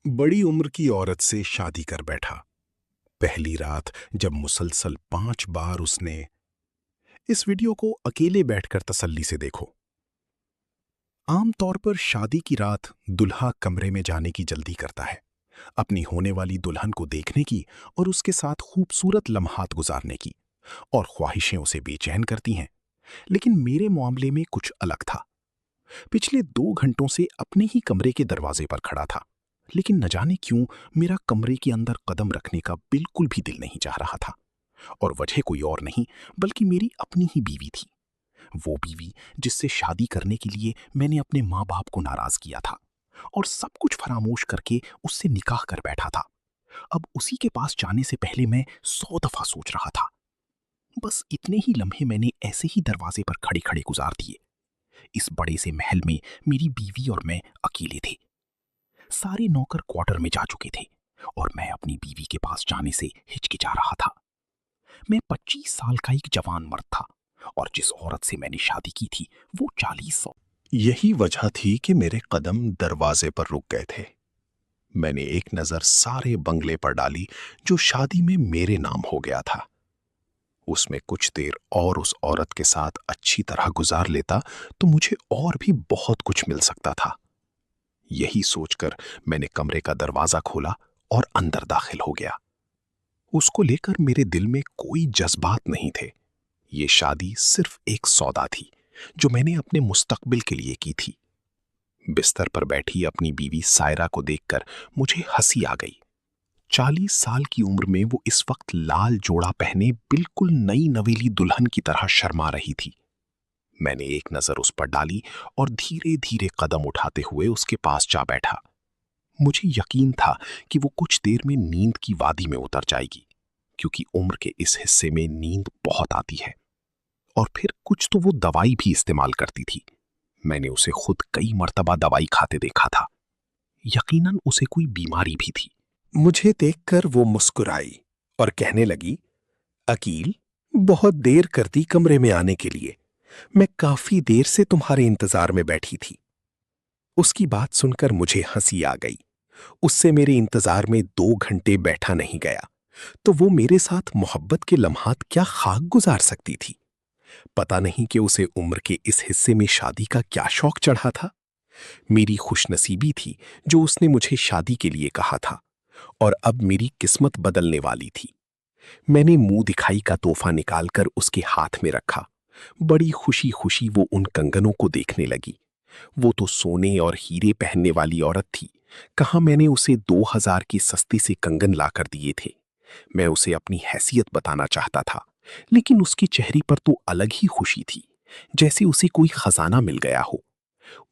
बड़ी उम्र की औरत से शादी कर बैठा। पहली रात जब मुसलसल 5 बार उसने। इस वीडियो को अकेले बैठकर तसल्ली से देखो। आमतौर पर शादी की रात दुल्हा कमरे में जाने की जल्दी करता है, अपनी होने वाली दुल्हन को देखने की और उसके साथ खूबसूरत लम्हात गुजारने की, और ख्वाहिशें उसे बेचैन करती हैं। लेकिन मेरे मामले में कुछ अलग था। पिछले 2 घंटों से अपने ही कमरे के दरवाजे पर खड़ा था, लेकिन न जाने क्यों मेरा कमरे के अंदर कदम रखने का बिल्कुल भी दिल नहीं चाह रहा था। और वजह कोई और नहीं बल्कि मेरी अपनी ही बीवी थी। वो बीवी जिससे शादी करने के लिए मैंने अपने माँ बाप को नाराज किया था और सब कुछ फरामोश करके उससे निकाह कर बैठा था। अब उसी के पास जाने से पहले मैं 100 दफा सोच रहा था। बस इतने ही लम्हे मैंने ऐसे ही दरवाजे पर खड़े खड़े गुजार दिए। इस बड़े से महल में मेरी बीवी और मैं अकेले थे। सारे नौकर क्वार्टर में जा चुके थे और मैं अपनी बीवी के पास जाने से हिचकिचा रहा था। मैं 25 साल का एक जवान मर्द था और जिस औरत से मैंने शादी की थी वो 40 साल। यही वजह थी कि मेरे कदम दरवाजे पर रुक गए थे। मैंने एक नजर सारे बंगले पर डाली जो शादी में मेरे नाम हो गया था। उसमें कुछ देर और उस औरत के साथ अच्छी तरह गुजार लेता तो मुझे और भी बहुत कुछ मिल सकता था। यही सोचकर मैंने कमरे का दरवाजा खोला और अंदर दाखिल हो गया। उसको लेकर मेरे दिल में कोई जज्बात नहीं थे। ये शादी सिर्फ एक सौदा थी जो मैंने अपने मुस्तकबिल के लिए की थी। बिस्तर पर बैठी अपनी बीवी सायरा को देखकर मुझे हंसी आ गई। 40 साल की उम्र में वो इस वक्त लाल जोड़ा पहने बिल्कुल नई नवेली दुल्हन की तरह शर्मा रही थी। मैंने एक नजर उस पर डाली और धीरे धीरे कदम उठाते हुए उसके पास जा बैठा। मुझे यकीन था कि वो कुछ देर में नींद की वादी में उतर जाएगी, क्योंकि उम्र के इस हिस्से में नींद बहुत आती है। और फिर कुछ तो वो दवाई भी इस्तेमाल करती थी। मैंने उसे खुद कई मर्तबा दवाई खाते देखा था। यकीनन उसे कोई बीमारी भी थी। मुझे देखकर वो मुस्कुराई और कहने लगी, अकील, बहुत देर कर दी कमरे में आने के लिए। मैं काफी देर से तुम्हारे इंतजार में बैठी थी। उसकी बात सुनकर मुझे हंसी आ गई। उससे मेरे इंतजार में 2 घंटे बैठा नहीं गया, तो वो मेरे साथ मोहब्बत के लम्हात क्या खाक गुजार सकती थी। पता नहीं कि उसे उम्र के इस हिस्से में शादी का क्या शौक चढ़ा था। मेरी खुशनसीबी थी जो उसने मुझे शादी के लिए कहा था, और अब मेरी किस्मत बदलने वाली थी। मैंने मुंह दिखाई का तोहफा निकालकर उसके हाथ में रखा। बड़ी खुशी खुशी वो उन कंगनों को देखने लगी। वो तो सोने और हीरे पहनने वाली औरत थी। कहाँ मैंने उसे 2000 की सस्ती से कंगन लाकर दिए थे। मैं उसे अपनी हैसियत बताना चाहता था, लेकिन उसके चेहरे पर तो अलग ही खुशी थी, जैसे उसे कोई खजाना मिल गया हो।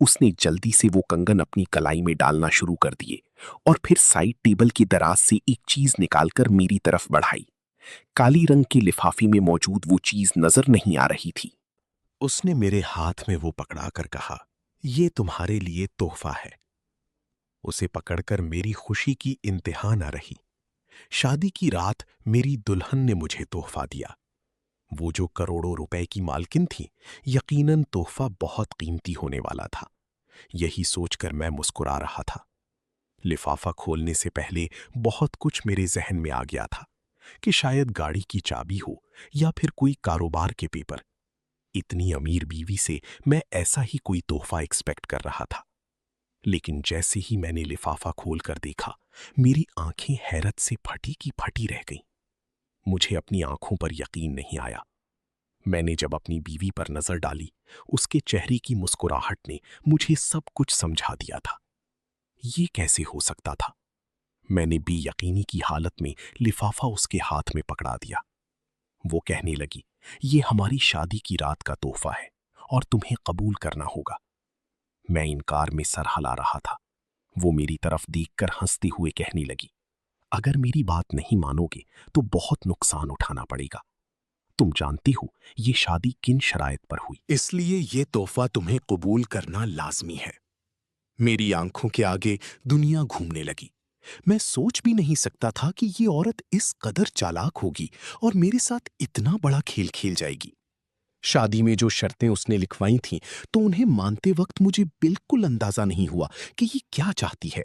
उसने जल्दी से वो कंगन अपनी कलाई में डालना शुरू कर दिए और फिर साइड टेबल की दराज से एक चीज निकालकर मेरी तरफ बढ़ाई। काली रंग के लिफाफे में मौजूद वो चीज नजर नहीं आ रही थी। उसने मेरे हाथ में वो पकड़ाकर कहा, ये तुम्हारे लिए तोहफा है। उसे पकड़कर मेरी खुशी की इंतहा न रही। शादी की रात मेरी दुल्हन ने मुझे तोहफा दिया। वो जो करोड़ों रुपए की मालकिन थी, यकीनन तोहफा बहुत कीमती होने वाला था। यही सोचकर मैं मुस्कुरा रहा था। लिफाफा खोलने से पहले बहुत कुछ मेरे जहन में आ गया था कि शायद गाड़ी की चाबी हो या फिर कोई कारोबार के पेपर। इतनी अमीर बीवी से मैं ऐसा ही कोई तोहफा एक्सपेक्ट कर रहा था। लेकिन जैसे ही मैंने लिफाफा खोलकर देखा, मेरी आंखें हैरत से फटी की फटी रह गईं। मुझे अपनी आंखों पर यकीन नहीं आया। मैंने जब अपनी बीवी पर नजर डाली, उसके चेहरे की मुस्कुराहट ने मुझे सब कुछ समझा दिया था। ये कैसे हो सकता था? मैंने बेयकीनी की हालत में लिफाफा उसके हाथ में पकड़ा दिया। वो कहने लगी, ये हमारी शादी की रात का तोहफा है और तुम्हें कबूल करना होगा। मैं इनकार में सर हिला रहा था। वो मेरी तरफ देखकर हंसते हुए कहने लगी, अगर मेरी बात नहीं मानोगे तो बहुत नुकसान उठाना पड़ेगा। तुम जानती हो ये शादी किन शराइत पर हुई, इसलिए ये तोहफा तुम्हें कबूल करना लाजमी है। मेरी आंखों के आगे दुनिया घूमने लगी। मैं सोच भी नहीं सकता था कि ये औरत इस कदर चालाक होगी और मेरे साथ इतना बड़ा खेल खेल जाएगी। शादी में जो शर्तें उसने लिखवाई थीं, तो उन्हें मानते वक्त मुझे बिल्कुल अंदाजा नहीं हुआ कि ये क्या चाहती है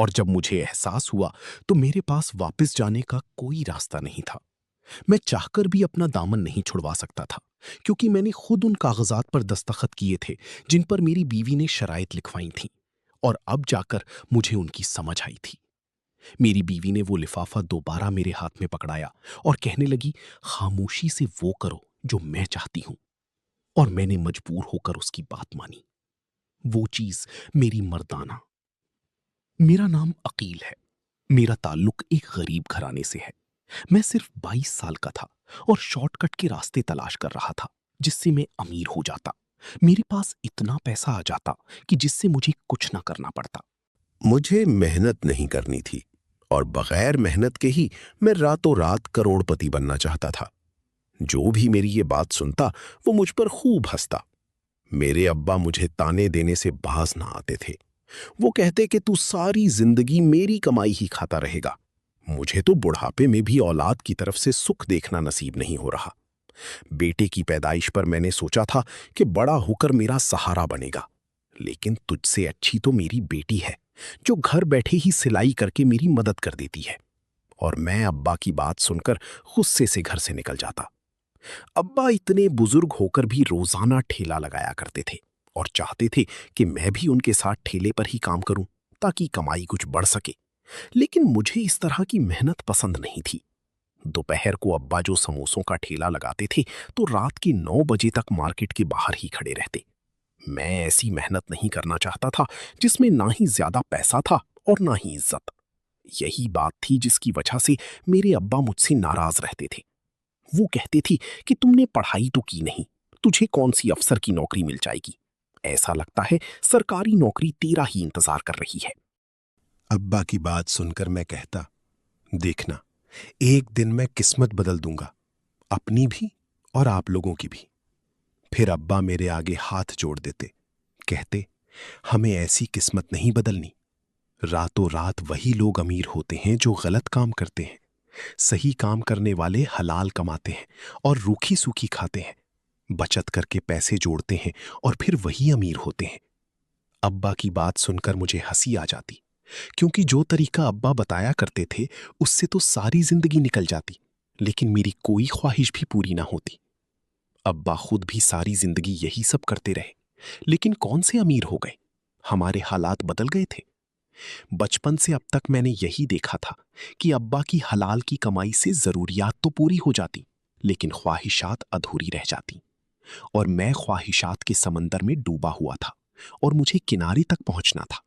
और जब मुझे एहसास हुआ तो मेरे पास वापस जाने का कोई रास्ता नहीं था। मैं चाहकर भी अपना दामन नहीं छुड़वा सकता था, क्योंकि मैंने खुद उन कागजात पर दस्तखत किए थे जिन पर मेरी बीवी ने शराइत लिखवाई थीं, और अब जाकर मुझे उनकी समझ आई थी। मेरी बीवी ने वो लिफाफा दोबारा मेरे हाथ में पकड़ाया और कहने लगी, खामोशी से वो करो जो मैं चाहती हूं। और मैंने मजबूर होकर उसकी बात मानी। वो चीज मेरी मर्दाना। मेरा नाम अकील है। मेरा ताल्लुक एक गरीब घराने से है। मैं सिर्फ 22 साल का था और शॉर्टकट के रास्ते तलाश कर रहा था जिससे मैं अमीर हो जाता। मेरे पास इतना पैसा आ जाता कि जिससे मुझे कुछ ना करना पड़ता। मुझे मेहनत नहीं करनी थी और बगैर मेहनत के ही मैं रातों रात करोड़पति बनना चाहता था। जो भी मेरी ये बात सुनता वो मुझ पर खूब हंसता। मेरे अब्बा मुझे ताने देने से बाज ना आते थे। वो कहते कि तू सारी जिंदगी मेरी कमाई ही खाता रहेगा। मुझे तो बुढ़ापे में भी औलाद की तरफ से सुख देखना नसीब नहीं हो रहा। बेटे की पैदाइश पर मैंने सोचा था कि बड़ा होकर मेरा सहारा बनेगा, लेकिन तुझसे अच्छी तो मेरी बेटी है जो घर बैठे ही सिलाई करके मेरी मदद कर देती है। और मैं अब्बा की बात सुनकर गुस्से से घर से निकल जाता। अब्बा इतने बुजुर्ग होकर भी रोजाना ठेला लगाया करते थे और चाहते थे कि मैं भी उनके साथ ठेले पर ही काम करूं ताकि कमाई कुछ बढ़ सके। लेकिन मुझे इस तरह की मेहनत पसंद नहीं थी। दोपहर को अब्बा जो समोसों का ठेला लगाते थे तो रात के 9 बजे तक मार्केट के बाहर ही खड़े रहते। मैं ऐसी मेहनत नहीं करना चाहता था जिसमें ना ही ज्यादा पैसा था और ना ही इज्जत। यही बात थी जिसकी वजह से मेरे अब्बा मुझसे नाराज रहते थे। वो कहते थी कि तुमने पढ़ाई तो की नहीं, तुझे कौन सी अफसर की नौकरी मिल जाएगी। ऐसा लगता है सरकारी नौकरी तेरा ही इंतजार कर रही है। अब्बा की बात सुनकर मैं कहता, देखना, एक दिन मैं किस्मत बदल दूंगा, अपनी भी और आप लोगों की भी। फिर अब्बा मेरे आगे हाथ जोड़ देते, कहते, हमें ऐसी किस्मत नहीं बदलनी। रातों रात वही लोग अमीर होते हैं जो गलत काम करते हैं। सही काम करने वाले हलाल कमाते हैं और रूखी सूखी खाते हैं, बचत करके पैसे जोड़ते हैं और फिर वही अमीर होते हैं। अब्बा की बात सुनकर मुझे हंसी आ जाती, क्योंकि जो तरीका अब्बा बताया करते थे उससे तो सारी जिंदगी निकल जाती, लेकिन मेरी कोई ख्वाहिश भी पूरी ना होती। अब्बा खुद भी सारी जिंदगी यही सब करते रहे, लेकिन कौन से अमीर हो गए। हमारे हालात बदल गए थे। बचपन से अब तक मैंने यही देखा था कि अब्बा की हलाल की कमाई से जरूरियात तो पूरी हो जाती, लेकिन ख्वाहिशात अधूरी रह जाती। और मैं ख्वाहिशात के समंदर में डूबा हुआ था और मुझे किनारे तक पहुंचना था।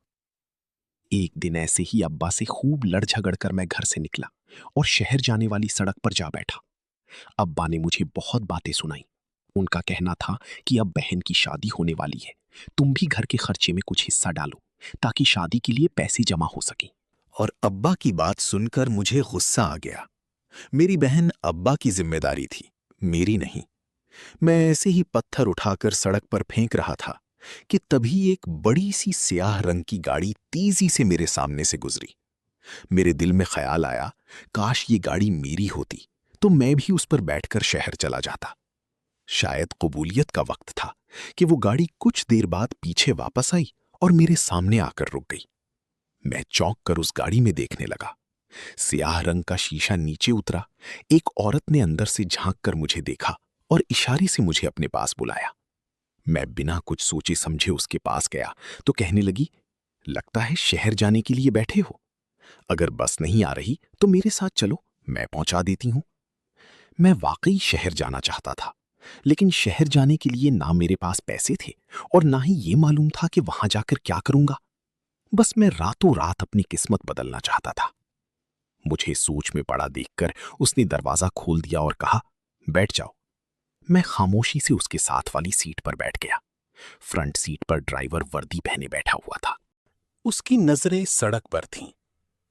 एक दिन ऐसे ही अब्बा से खूब लड़ झगड़ कर मैं घर से निकला और शहर जाने वाली सड़क पर जा बैठा। अब्बा ने मुझे बहुत बातें सुनाई। उनका कहना था कि अब बहन की शादी होने वाली है, तुम भी घर के खर्चे में कुछ हिस्सा डालो ताकि शादी के लिए पैसे जमा हो सके। और अब्बा की बात सुनकर मुझे गुस्सा आ गया। मेरी बहन अब्बा की जिम्मेदारी थी, मेरी नहीं। मैं ऐसे ही पत्थर उठाकर सड़क पर फेंक रहा था कि तभी एक बड़ी सी स्याह रंग की गाड़ी तेजी से मेरे सामने से गुजरी। मेरे दिल में ख्याल आया, काश ये गाड़ी मेरी होती तो मैं भी उस पर बैठकर शहर चला जाता। शायद कबूलियत का वक्त था कि वो गाड़ी कुछ देर बाद पीछे वापस आई और मेरे सामने आकर रुक गई। मैं चौंक कर उस गाड़ी में देखने लगा। स्याह रंग का शीशा नीचे उतरा। एक औरत ने अंदर से झांक कर मुझे देखा और इशारे से मुझे अपने पास बुलाया। मैं बिना कुछ सोचे समझे उसके पास गया तो कहने लगी, लगता है शहर जाने के लिए बैठे हो। अगर बस नहीं आ रही तो मेरे साथ चलो, मैं पहुंचा देती हूं। मैं वाकई शहर जाना चाहता था, लेकिन शहर जाने के लिए ना मेरे पास पैसे थे और ना ही ये मालूम था कि वहां जाकर क्या करूंगा। बस मैं रातों रात अपनी किस्मत बदलना चाहता था। मुझे सोच में पड़ा देखकर उसने दरवाजा खोल दिया और कहा, बैठ जाओ। मैं खामोशी से उसके साथ वाली सीट पर बैठ गया। फ्रंट सीट पर ड्राइवर वर्दी पहने बैठा हुआ था। उसकी नजरें सड़क पर थीं।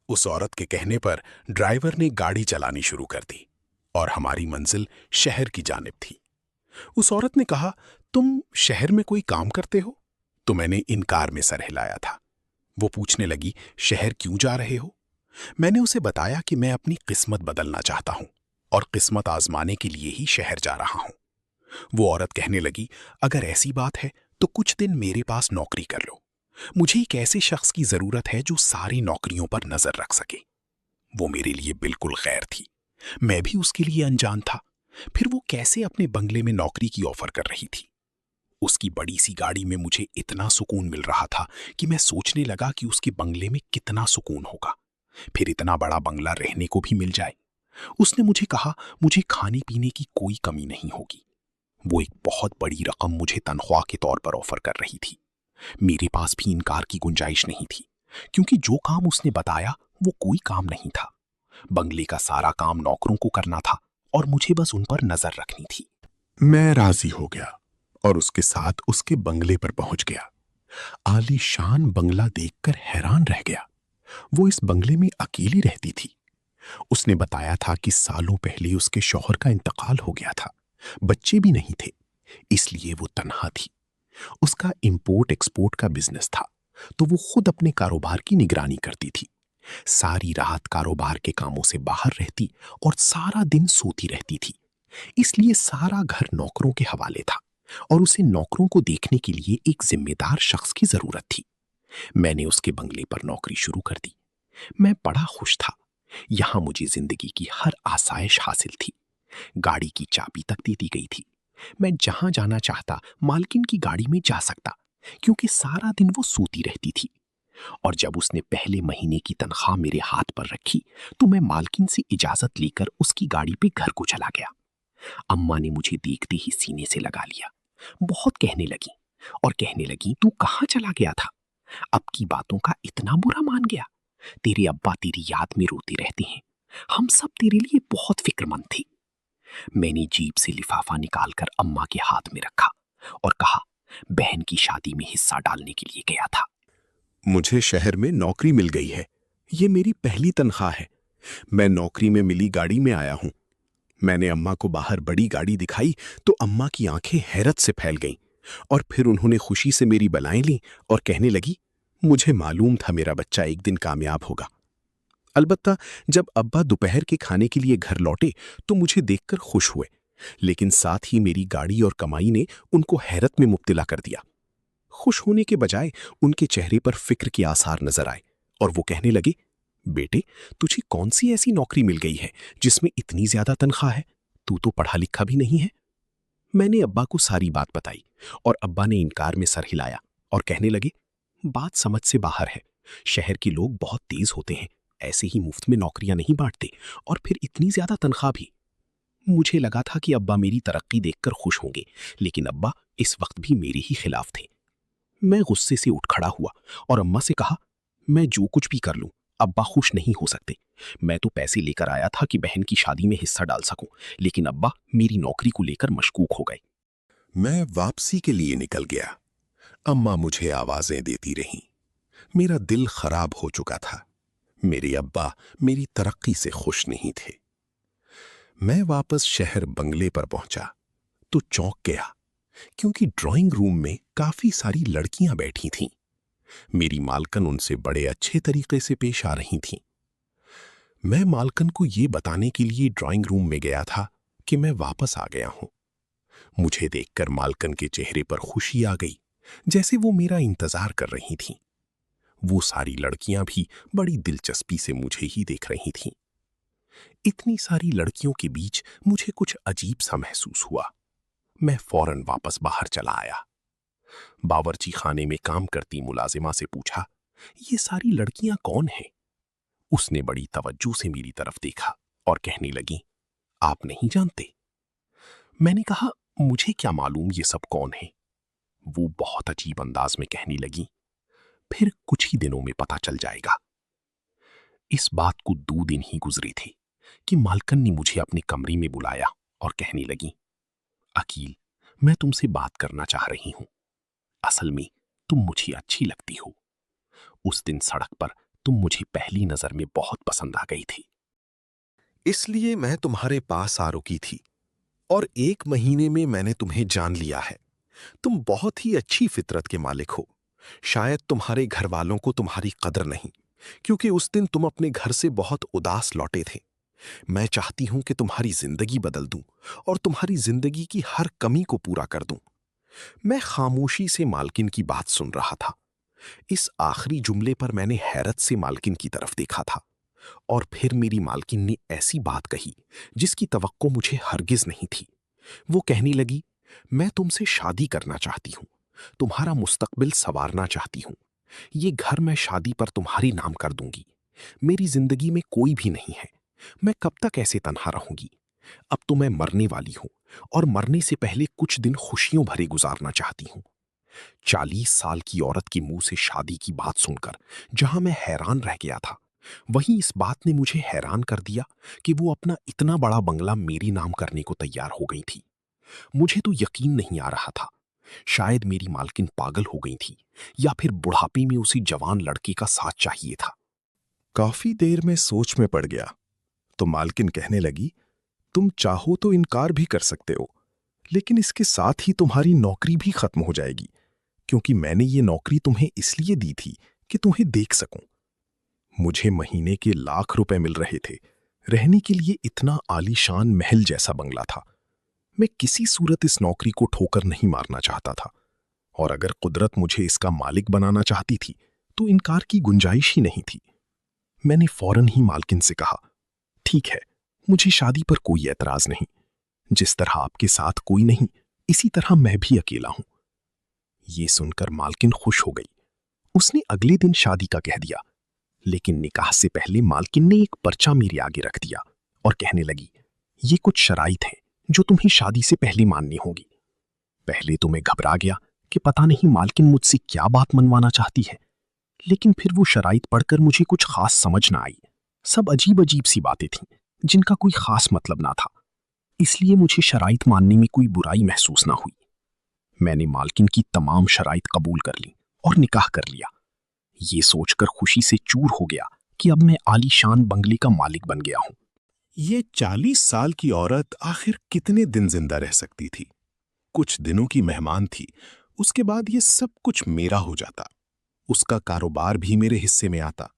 उस औरत के कहने पर ड्राइवर ने गाड़ी चलानी शुरू कर दी और हमारी मंजिल शहर की जानिब थी। उस औरत ने कहा, तुम शहर में कोई काम करते हो? तो मैंने इनकार में सर हिलाया था। वो पूछने लगी, शहर क्यों जा रहे हो? मैंने उसे बताया कि मैं अपनी किस्मत बदलना चाहता हूं और किस्मत आजमाने के लिए ही शहर जा रहा हूं। वो औरत कहने लगी, अगर ऐसी बात है तो कुछ दिन मेरे पास नौकरी कर लो। मुझे एक ऐसे शख्स की जरूरत है जो सारी नौकरियों पर नजर रख सके। वो मेरे लिए बिल्कुल गैर थी, मैं भी उसके लिए अनजान था। फिर वो कैसे अपने बंगले में नौकरी की ऑफर कर रही थी? उसकी बड़ी सी गाड़ी में मुझे इतना सुकून मिल रहा था कि मैं सोचने लगा कि उसके बंगले में कितना सुकून होगा। फिर इतना बड़ा बंगला रहने को भी मिल जाए। उसने मुझे कहा मुझे खाने पीने की कोई कमी नहीं होगी। वो एक बहुत बड़ी रकम मुझे तनख्वाह के तौर पर ऑफर कर रही थी। मेरे पास भी इनकार की गुंजाइश नहीं थी, क्योंकि जो काम उसने बताया वो कोई काम नहीं था। बंगले का सारा काम नौकरों को करना था और मुझे बस उन पर नजर रखनी थी। मैं राजी हो गया और उसके साथ उसके बंगले पर पहुंच गया। आलीशान बंगला देखकर हैरान रह गया। वो इस बंगले में अकेली रहती थी। उसने बताया था कि सालों पहले उसके शौहर का इंतकाल हो गया था, बच्चे भी नहीं थे, इसलिए वो तन्हा थी। उसका इंपोर्ट एक्सपोर्ट का बिजनेस था, तो वो खुद अपने कारोबार की निगरानी करती थी। सारी रात कारोबार के कामों से बाहर रहती और सारा दिन सोती रहती थी। इसलिए सारा घर नौकरों के हवाले था और उसे नौकरों को देखने के लिए एक जिम्मेदार शख्स की जरूरत थी। मैंने उसके बंगले पर नौकरी शुरू कर दी। मैं बड़ा खुश था। यहां मुझे जिंदगी की हर आसाइश हासिल थी। गाड़ी की चाबी तक दे दी गई थी। मैं जहां जाना चाहता मालकिन की गाड़ी में जा सकता, क्योंकि सारा दिन वो सोती रहती थी। और जब उसने पहले महीने की तनख्वाह मेरे हाथ पर रखी, तो मैं मालकिन से इजाजत लेकर उसकी गाड़ी पे घर को चला गया। अम्मा ने मुझे देखते ही सीने से लगा लिया। बहुत कहने लगी और कहने लगी, तू कहाँ चला गया था? अब की बातों का इतना बुरा मान गया? तेरे अब्बा तेरी याद में रोते रहते हैं। हम सब तेरे लिए बहुत फिक्रमंद थे। मैंने जीप से लिफाफा निकालकर अम्मा के हाथ में रखा और कहा, बहन की शादी में हिस्सा डालने के लिए गया था। मुझे शहर में नौकरी मिल गई है। ये मेरी पहली तनख्वाह है। मैं नौकरी में मिली गाड़ी में आया हूं। मैंने अम्मा को बाहर बड़ी गाड़ी दिखाई तो अम्मा की आंखें हैरत से फैल गईं और फिर उन्होंने खुशी से मेरी बलाएं लीं और कहने लगी, मुझे मालूम था मेरा बच्चा एक दिन कामयाब होगा। अलबत्ता जब अब्बा दोपहर के खाने के लिए घर लौटे तो मुझे देखकर खुश हुए, लेकिन साथ ही मेरी गाड़ी और कमाई ने उनको हैरत में मुब्तला कर दिया। खुश होने के बजाय उनके चेहरे पर फिक्र के आसार नजर आए और वो कहने लगे, बेटे, तुझे कौन सी ऐसी नौकरी मिल गई है जिसमें इतनी ज्यादा तनख्वाह है? तू तो पढ़ा लिखा भी नहीं है। मैंने अब्बा को सारी बात बताई और अब्बा ने इनकार में सर हिलाया और कहने लगे, बात समझ से बाहर है। शहर के लोग बहुत तेज होते हैं, ऐसे ही मुफ्त में नौकरियां नहीं बांटते, और फिर इतनी ज्यादा तनख्वाह भी। मुझे लगा था कि अब्बा मेरी तरक्की देखकर खुश होंगे, लेकिन अब्बा इस वक्त भी मेरे ही खिलाफ थे। मैं गुस्से से उठ खड़ा हुआ और अम्मा से कहा, मैं जो कुछ भी कर लूं, अब्बा खुश नहीं हो सकते। मैं तो पैसे लेकर आया था कि बहन की शादी में हिस्सा डाल सकूं, लेकिन अब्बा मेरी नौकरी को लेकर मशकूक हो गए। मैं वापसी के लिए निकल गया। अम्मा मुझे आवाजें देती रहीं। मेरा दिल खराब हो चुका था। मेरे अब्बा मेरी तरक्की से खुश नहीं थे। मैं वापस शहर बंगले पर पहुंचा तो चौंक गया, क्योंकि ड्राइंग रूम में काफी सारी लड़कियां बैठी थीं। मेरी मालकन उनसे बड़े अच्छे तरीके से पेश आ रही थीं। मैं मालकन को ये बताने के लिए ड्राइंग रूम में गया था कि मैं वापस आ गया हूं। मुझे देखकर मालकन के चेहरे पर खुशी आ गई, जैसे वो मेरा इंतजार कर रही थीं। वो सारी लड़कियां भी बड़ी दिलचस्पी से मुझे ही देख रही थीं। इतनी सारी लड़कियों के बीच मुझे कुछ अजीब सा महसूस हुआ। मैं फौरन वापस बाहर चला आया। बावर्ची खाने में काम करती मुलाजिमा से पूछा, ये सारी लड़कियां कौन हैं? उसने बड़ी तवज्जो से मेरी तरफ देखा और कहने लगी, आप नहीं जानते? मैंने कहा, मुझे क्या मालूम ये सब कौन है। वो बहुत अजीब अंदाज में कहने लगी, फिर कुछ ही दिनों में पता चल जाएगा। इस बात को 2 दिन ही गुजरे थे कि मालकन ने मुझे अपने कमरे में बुलाया और कहने लगी, अकील, मैं तुमसे बात करना चाह रही हूं। असल में तुम मुझे अच्छी लगती हो। उस दिन सड़क पर तुम मुझे पहली नजर में बहुत पसंद आ गई थी, इसलिए मैं तुम्हारे पास आ रुकी थी और 1 महीने में मैंने तुम्हें जान लिया है। तुम बहुत ही अच्छी फितरत के मालिक हो। शायद तुम्हारे घर वालों को तुम्हारी कदर नहीं, क्योंकि उस दिन तुम अपने घर से बहुत उदास लौटे थे। मैं चाहती हूं कि तुम्हारी जिंदगी बदल दूं और तुम्हारी जिंदगी की हर कमी को पूरा कर दूं। मैं खामोशी से मालकिन की बात सुन रहा था। इस आखिरी जुमले पर मैंने हैरत से मालकिन की तरफ देखा था और फिर मेरी मालकिन ने ऐसी बात कही जिसकी तवक्को मुझे हरगिज नहीं थी। वो कहने लगी, मैं तुमसे शादी करना चाहती हूँ, तुम्हारा मुस्तकबिल संवारना चाहती हूँ। ये घर मैं शादी पर तुम्हारे नाम कर दूंगी। मेरी जिंदगी में कोई भी नहीं है, मैं कब तक ऐसे तन्हा रहूंगी? अब तो मैं मरने वाली हूँ और मरने से पहले कुछ दिन खुशियों भरे गुजारना चाहती हूँ। 40 साल की औरत के मुंह से शादी की बात सुनकर जहां मैं हैरान रह गया था, वहीं इस बात ने मुझे हैरान कर दिया कि वो अपना इतना बड़ा बंगला मेरी नाम करने को तैयार हो गई थी। मुझे तो यकीन नहीं आ रहा था। शायद मेरी मालकिन पागल हो गई थी या फिर बुढ़ापे में उसी जवान लड़के का साथ चाहिए था। काफी देर में सोच में पड़ गया तो मालकिन कहने लगी, तुम चाहो तो इनकार भी कर सकते हो, लेकिन इसके साथ ही तुम्हारी नौकरी भी खत्म हो जाएगी, क्योंकि मैंने ये नौकरी तुम्हें इसलिए दी थी कि तुम्हें देख सकूं। मुझे महीने के लाख रुपए मिल रहे थे, रहने के लिए इतना आलीशान महल जैसा बंगला था। मैं किसी सूरत इस नौकरी को ठोकर नहीं मारना चाहता था, और अगर कुदरत मुझे इसका मालिक बनाना चाहती थी तो इनकार की गुंजाइश ही नहीं थी। मैंने फौरन ही मालकिन से कहा, ठीक है, मुझे शादी पर कोई एतराज नहीं। जिस तरह आपके साथ कोई नहीं, इसी तरह मैं भी अकेला हूं। ये सुनकर मालकिन खुश हो गई। उसने अगले दिन शादी का कह दिया, लेकिन निकाह से पहले मालकिन ने एक पर्चा मेरे आगे रख दिया और कहने लगी, ये कुछ शराइत हैं जो तुम्हें शादी से पहले माननी होगी। पहले तो मैं घबरा गया कि पता नहीं मालकिन मुझसे क्या बात मनवाना चाहती है, लेकिन फिर वो शराइत पढ़कर मुझे कुछ खास समझ ना आई। सब अजीब अजीब सी बातें थीं जिनका कोई खास मतलब ना था, इसलिए मुझे शराइत मानने में कोई बुराई महसूस ना हुई। मैंने मालकिन की तमाम शराइत कबूल कर ली और निकाह कर लिया। ये सोचकर खुशी से चूर हो गया कि अब मैं आलीशान बंगले का मालिक बन गया हूं। ये 40 साल की औरत आखिर कितने दिन जिंदा रह सकती थी? कुछ दिनों की मेहमान थी, उसके बाद ये सब कुछ मेरा हो जाता। उसका कारोबार भी मेरे हिस्से में आता।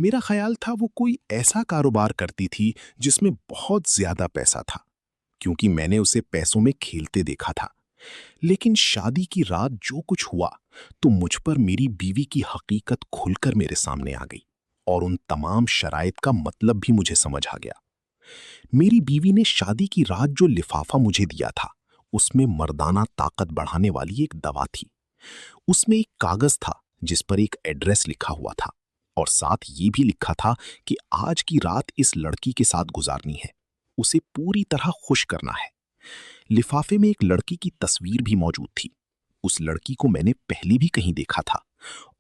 मेरा ख्याल था वो कोई ऐसा कारोबार करती थी जिसमें बहुत ज्यादा पैसा था, क्योंकि मैंने उसे पैसों में खेलते देखा था। लेकिन शादी की रात जो कुछ हुआ तो मुझ पर मेरी बीवी की हकीकत खुलकर मेरे सामने आ गई और उन तमाम शराइत का मतलब भी मुझे समझ आ गया। मेरी बीवी ने शादी की रात जो लिफाफा मुझे दिया था, उसमें मर्दाना ताकत बढ़ाने वाली एक दवा थी। उसमें एक कागज था जिस पर एक एड्रेस लिखा हुआ था और साथ ये भी लिखा था कि आज की रात इस लड़की के साथ गुजारनी है, उसे पूरी तरह खुश करना है। लिफाफे में एक लड़की की तस्वीर भी मौजूद थी। उस लड़की को मैंने पहले भी कहीं देखा था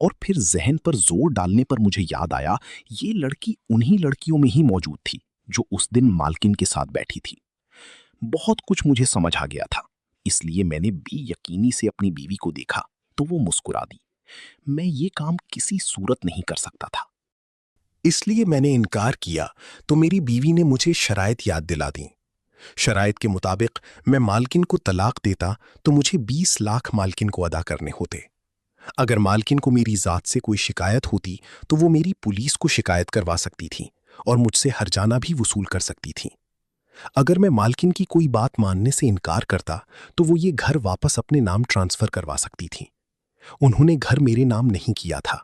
और फिर जहन पर जोर डालने पर मुझे याद आया, ये लड़की उन्हीं लड़कियों में ही मौजूद थी जो उस दिन मालकिन के साथ बैठी थी। बहुत कुछ मुझे समझ आ गया था, इसलिए मैंने बेयकीनी से अपनी बीवी को देखा तो वो मुस्कुरा दी। मैं ये काम किसी सूरत नहीं कर सकता था, इसलिए मैंने इनकार किया तो मेरी बीवी ने मुझे शराइत याद दिला दी। शराइत के मुताबिक मैं मालकिन को तलाक देता तो मुझे 20 लाख मालकिन को अदा करने होते। अगर मालकिन को मेरी जात से कोई शिकायत होती तो वो मेरी पुलिस को शिकायत करवा सकती थी और मुझसे हर्जाना भी वसूल कर सकती थी। अगर मैं मालकिन की कोई बात मानने से इनकार करता तो वो ये घर वापस अपने नाम ट्रांसफर करवा सकती थी। उन्होंने घर मेरे नाम नहीं किया था।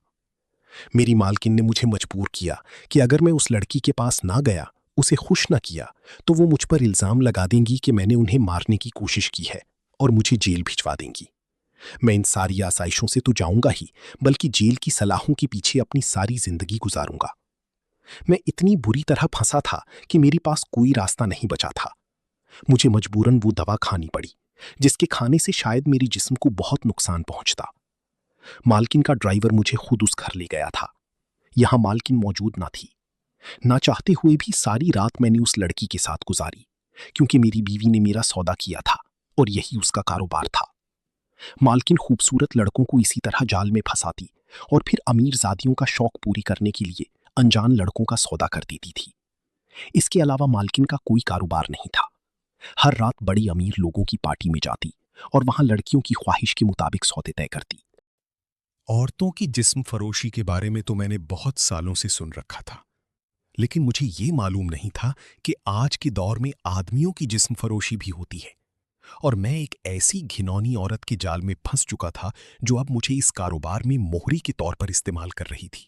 मेरी मालकिन ने मुझे मजबूर किया कि अगर मैं उस लड़की के पास ना गया, उसे खुश ना किया, तो वो मुझ पर इल्जाम लगा देंगी कि मैंने उन्हें मारने की कोशिश की है और मुझे जेल भिजवा देंगी। मैं इन सारी आसाइशों से तो जाऊंगा ही, बल्कि जेल की सलाहों के पीछे अपनी सारी जिंदगी गुजारूंगा। मैं इतनी बुरी तरह फंसा था कि मेरे पास कोई रास्ता नहीं बचा था। मुझे मजबूरन वो दवा खानी पड़ी जिसके खाने से शायद मेरे जिस्म को बहुत नुकसान पहुंचता। मालकिन का ड्राइवर मुझे खुद उस घर ले गया था। यहां मालकिन मौजूद ना थी। ना चाहते हुए भी सारी रात मैंने उस लड़की के साथ गुजारी, क्योंकि मेरी बीवी ने मेरा सौदा किया था और यही उसका कारोबार था। मालकिन खूबसूरत लड़कों को इसी तरह जाल में फंसाती और फिर अमीरजादियों का शौक पूरी करने के लिए अनजान लड़कों का सौदा कर देती थी। इसके अलावा मालकिन का कोई कारोबार नहीं था। हर रात बड़ी अमीर लोगों की पार्टी में जाती और वहां लड़कियों की ख्वाहिश के मुताबिक सौदे तय करती। औरतों की जिस्म फरोशी के बारे में तो मैंने बहुत सालों से सुन रखा था, लेकिन मुझे ये मालूम नहीं था कि आज के दौर में आदमियों की जिस्म फरोशी भी होती है और मैं एक ऐसी घिनौनी औरत के जाल में फंस चुका था जो अब मुझे इस कारोबार में मोहरी के तौर पर इस्तेमाल कर रही थी।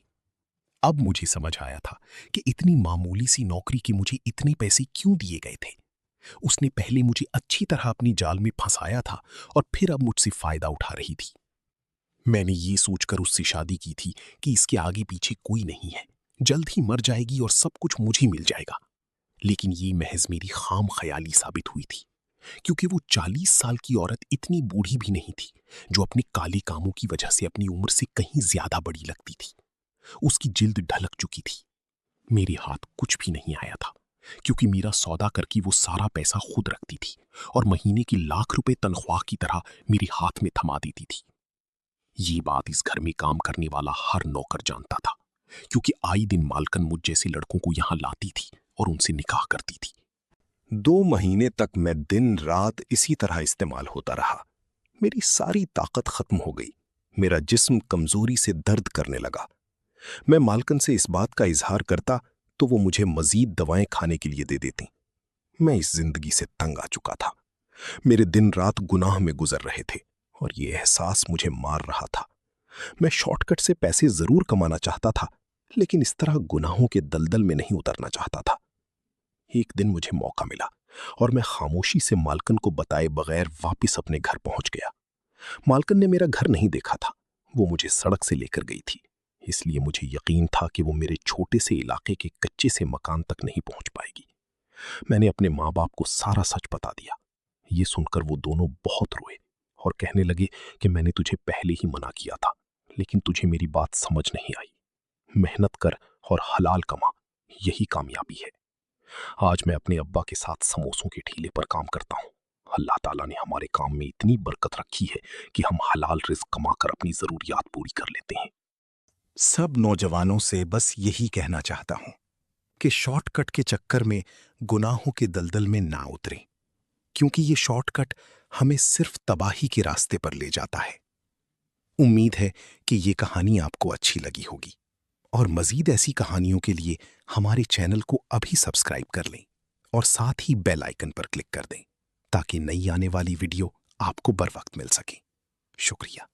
अब मुझे समझ आया था कि इतनी मामूली सी नौकरी के मुझे इतने पैसे क्यों दिए गए थे। उसने पहले मुझे अच्छी तरह अपनी जाल में फंसाया था और फिर अब मुझसे फायदा उठा रही थी। मैंने ये सोचकर उससे शादी की थी कि इसके आगे पीछे कोई नहीं है, जल्द ही मर जाएगी और सब कुछ मुझे मिल जाएगा। लेकिन ये महज मेरी खाम ख्याली साबित हुई थी, क्योंकि वो 40 साल की औरत इतनी बूढ़ी भी नहीं थी जो अपने काले कामों की वजह से अपनी उम्र से कहीं ज्यादा बड़ी लगती थी। उसकी जिल्द ढलक चुकी थी। मेरे हाथ कुछ भी नहीं आया था, क्योंकि मेरा सौदा करके वो सारा पैसा खुद रखती थी और महीने की लाख रुपए तनख्वाह की तरह मेरे हाथ में थमा देती थी। ये बात इस घर में काम करने वाला हर नौकर जानता था, क्योंकि आए दिन मालकन मुझ जैसे लड़कों को यहां लाती थी और उनसे निकाह करती थी। 2 महीने तक मैं दिन रात इसी तरह इस्तेमाल होता रहा। मेरी सारी ताकत खत्म हो गई। मेरा जिस्म कमजोरी से दर्द करने लगा। मैं मालकन से इस बात का इजहार करता तो वो मुझे मजीद दवाएं खाने के लिए दे देती। मैं इस जिंदगी से तंग आ चुका था। मेरे दिन रात गुनाह में गुजर रहे थे और ये एहसास मुझे मार रहा था। मैं शॉर्टकट से पैसे जरूर कमाना चाहता था, लेकिन इस तरह गुनाहों के दलदल में नहीं उतरना चाहता था। एक दिन मुझे मौका मिला और मैं खामोशी से मालकन को बताए बगैर वापस अपने घर पहुंच गया। मालकन ने मेरा घर नहीं देखा था, वो मुझे सड़क से लेकर गई थी, इसलिए मुझे यकीन था कि वो मेरे छोटे से इलाके के कच्चे से मकान तक नहीं पहुंच पाएगी। मैंने अपने माँ बाप को सारा सच बता दिया। ये सुनकर वो दोनों बहुत रोए और कहने लगे कि मैंने तुझे पहले ही मना किया था, लेकिन तुझे मेरी बात समझ नहीं आई। मेहनत कर और हलाल कमा, यही कामयाबी है। आज मैं अपने अब्बा के साथ समोसों के ठेले पर काम करता हूँ। अल्लाह ताला ने हमारे काम में इतनी बरकत रखी है कि हम हलाल रिज़्क कमाकर अपनी जरूरियात पूरी कर लेते हैं। सब नौजवानों से बस यही कहना चाहता हूं कि शॉर्टकट के चक्कर में गुनाहों के दलदल में ना उतरें, क्योंकि ये शॉर्टकट हमें सिर्फ तबाही के रास्ते पर ले जाता है। उम्मीद है कि ये कहानी आपको अच्छी लगी होगी और मजीद ऐसी कहानियों के लिए हमारे चैनल को अभी सब्सक्राइब कर लें और साथ ही बेल आइकन पर क्लिक कर दें, ताकि नई आने वाली वीडियो आपको बर वक्त मिल सके। शुक्रिया।